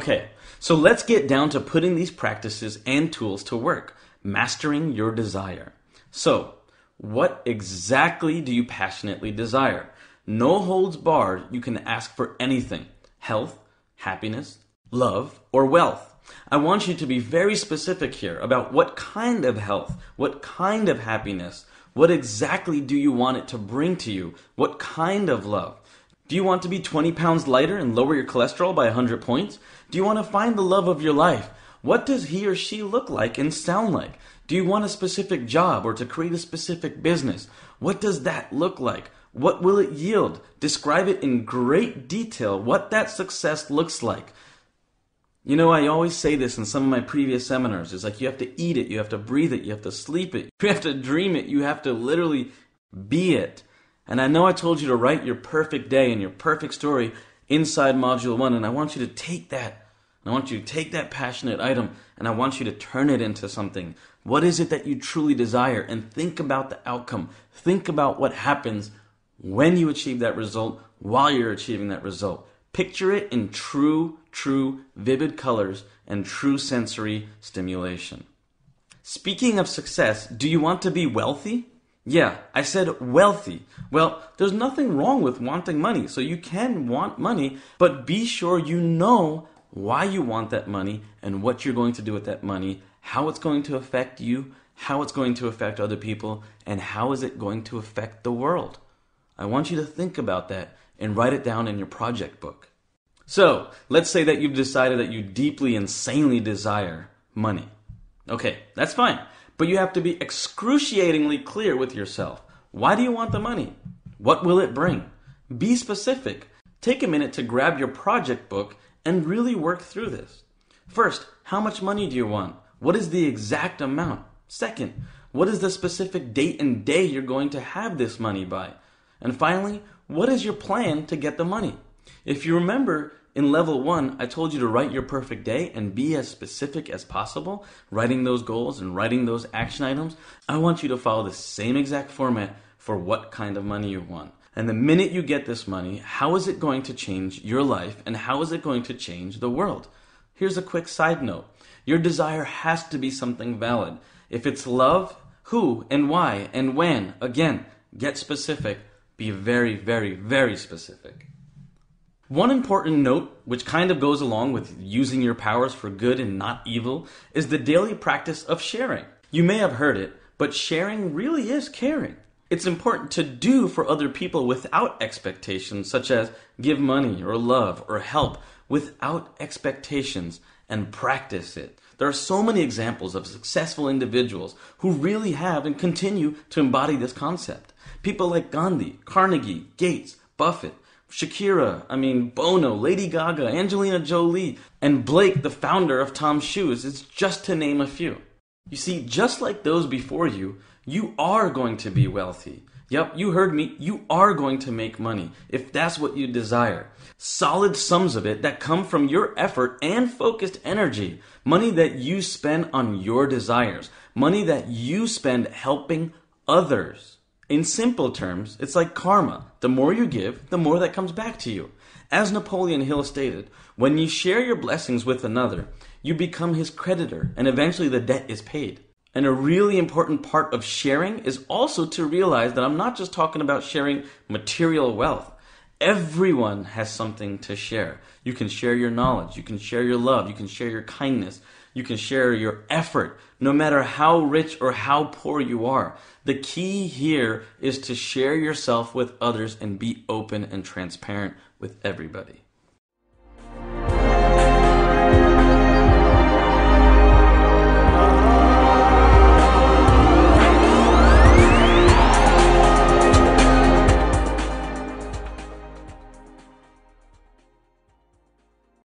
Okay, so let's get down to putting these practices and tools to work, mastering your desire. So, what exactly do you passionately desire? No holds barred, you can ask for anything: health, happiness, love, or wealth. I want you to be very specific here about what kind of health, what kind of happiness, what exactly do you want it to bring to you, what kind of love. Do you want to be 20 pounds lighter and lower your cholesterol by 100 points? Do you want to find the love of your life? What does he or she look like and sound like? Do you want a specific job or to create a specific business? What does that look like? What will it yield? Describe it in great detail, what that success looks like. You know, I always say this in some of my previous seminars. It's like you have to eat it, you have to breathe it, you have to sleep it, you have to dream it, you have to literally be it. And I know I told you to write your perfect day and your perfect story inside Module 1, and I want you to take that. I want you to take that passionate item and I want you to turn it into something. What is it that you truly desire? And think about the outcome. Think about what happens when you achieve that result, while you're achieving that result. Picture it in true, vivid colors and true sensory stimulation. Speaking of success, do you want to be wealthy? Yeah, I said wealthy. Well, there's nothing wrong with wanting money, so you can want money, but be sure you know why you want that money and what you're going to do with that money, how it's going to affect you, how it's going to affect other people, and how is it going to affect the world. I want you to think about that and write it down in your project book. So, let's say that you've decided that you deeply, insanely desire money. Okay, that's fine. But you have to be excruciatingly clear with yourself. Why do you want the money? What will it bring? Be specific. Take a minute to grab your project book and really work through this. First, how much money do you want? What is the exact amount? Second, what is the specific date and day you're going to have this money by? And finally, what is your plan to get the money? If you remember, in level 1, I told you to write your perfect day and be as specific as possible, writing those goals and writing those action items. I want you to follow the same exact format for what kind of money you want. And the minute you get this money, how is it going to change your life and how is it going to change the world? Here's a quick side note. Your desire has to be something valid. If it's love, who and why and when, again, get specific. Be very, very specific. One important note, which kind of goes along with using your powers for good and not evil, is the daily practice of sharing. You may have heard it, but sharing really is caring. It's important to do for other people without expectations, such as give money or love or help without expectations, and practice it. There are so many examples of successful individuals who really have and continue to embody this concept. People like Gandhi, Carnegie, Gates, Buffett, Shakira, Bono, Lady Gaga, Angelina Jolie, and Blake, the founder of Tom's Shoes, is just to name a few. You see, just like those before you, you are going to be wealthy. Yep, you heard me. You are going to make money if that's what you desire. Solid sums of it that come from your effort and focused energy. Money that you spend on your desires. Money that you spend helping others. In simple terms, it's like karma. The more you give, the more that comes back to you. As Napoleon Hill stated, when you share your blessings with another, you become his creditor, and eventually the debt is paid. And a really important part of sharing is also to realize that I'm not just talking about sharing material wealth. Everyone has something to share. You can share your knowledge, you can share your love, you can share your kindness, you can share your effort, no matter how rich or how poor you are. The key here is to share yourself with others and be open and transparent with everybody.